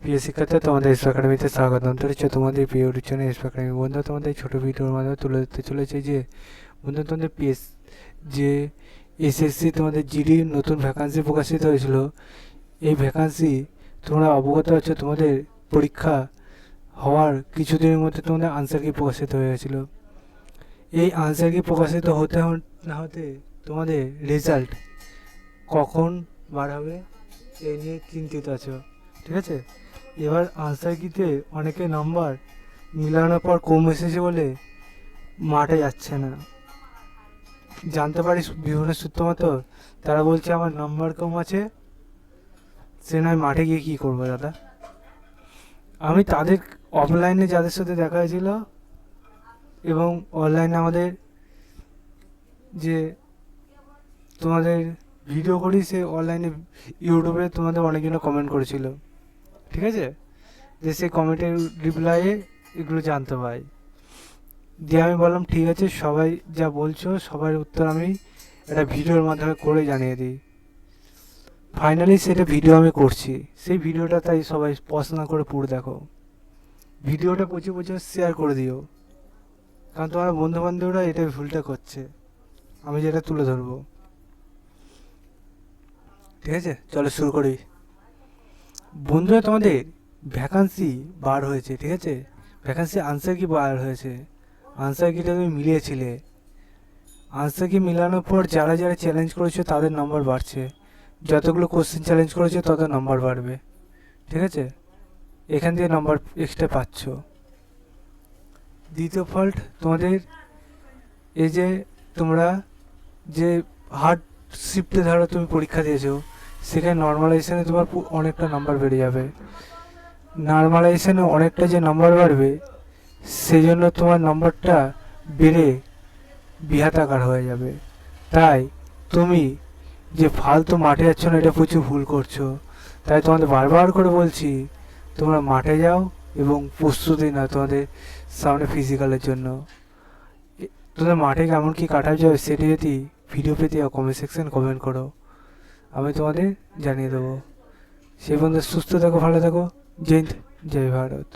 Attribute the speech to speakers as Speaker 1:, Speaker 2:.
Speaker 1: প্রিয় শিক্ষার্থী, তোমাদের এসপি একাডেমিতে স্বাগতম। চলেছে তোমাদের প্রিয় টিউশন এসপি একাডেমি। বন্ধু, তোমাদের ছোট ভিডিওর মাধ্যমে তুলে ধরতে চলেছে যে বন্ধু, তোমাদের যে এসএসসি তোমাদের জিডি নতুন ভ্যাকান্সি প্রকাশিত হয়েছিল। এই ভ্যাকান্সি তোমরা অবগত আছো, তোমাদের পরীক্ষা হওয়ার কিছুদিনের মধ্যে তোমাদের আনসার কি প্রকাশিত হয়ে গেছিলো। এই আনসার কি প্রকাশিত হতে না হতে তোমাদের রেজাল্ট কখন বার হবে এই নিয়ে চিন্তিত আছো, ঠিক আছে। এবার আনসার কিতে অনেকে নাম্বার মিলানোর পর কম এসেছে বলে মাঠে যাচ্ছে না। জানতে পারি বিভিন্ন সূত্র মতো তারা বলছে আমার নাম্বার কম আছে, সে নয় মাঠে গিয়ে কী করবো দাদা। আমি তাদের অফলাইনে যাদের সাথে দেখা হয়েছিল এবং অনলাইনে আমাদের যে তোমাদের ভিডিও করি, সে অনলাইনে ইউটিউবে তোমাদের অনেকজন কমেন্ট করেছিল, ঠিক আছে। যে সেই কমেন্টের রিপ্লাইয়ে এগুলো জানতে পাই। দিয়ে আমি বললাম ঠিক আছে, সবাই যা বলছো সবার উত্তর আমি একটা ভিডিওর মাধ্যমে করে জানিয়ে দিই। ফাইনালি সেটা ভিডিও আমি করছি। সেই ভিডিওটা তাই সবাই পছন্দ করে পুরো দেখো। ভিডিওটা প্রচুর শেয়ার করে দিও, কারণ তোমার বন্ধুবান্ধবরা এটা ভুলটা করছে, আমি যেটা তুলে ধরবো। ঠিক আছে, চলো শুরু করি। বন্ধুরা, তোমাদের ভ্যাকান্সি বার হয়েছে, ঠিক আছে। ভ্যাকান্সি আনসার কি বার হয়েছে। আনসার কিটা তুমি মিলিয়েছিলে। আনসার কি মিলানোর পর যারা যারা চ্যালেঞ্জ করেছে তাদের নাম্বার বাড়ছে। যতগুলো কোশ্চেন চ্যালেঞ্জ করেছে তত নাম্বার বাড়বে, ঠিক আছে। এখান থেকে নাম্বার এক্সট্রা পাচ্ছ। দ্বিতীয় ফল্ট, তোমাদের এই যে তোমরা যে হার্ড শিফটে ধরো তুমি পরীক্ষা দিয়েছো, সেখানে নর্মালাইজেশনে তোমার অনেকটা নাম্বার বেড়ে যাবে। নর্মালাইজেশনে অনেকটা যে নাম্বার বাড়বে, সেই জন্য তোমার নাম্বারটা বেড়ে বিহাতাকার হয়ে যাবে। তাই তুমি যে ফালতু মাঠে যাচ্ছ না, এটা প্রচুর ভুল করছো। তাই তোমাদের বারবার করে বলছি, তোমরা মাঠে যাও এবং প্রস্তুতি নাও তোমাদের সামনে ফিজিক্যালের জন্য। তোমাদের মাঠে কেমন কী কাটা যাবে সেটি যদি ভিডিও পেতে কমেন্ট সেকশন কমেন্ট করো, আমি তোমাদের জানিয়ে দেবো। সেই বন্ধু সুস্থ থাকো, ভালো থাকো। জয় হিন্দ, জয় ভারত।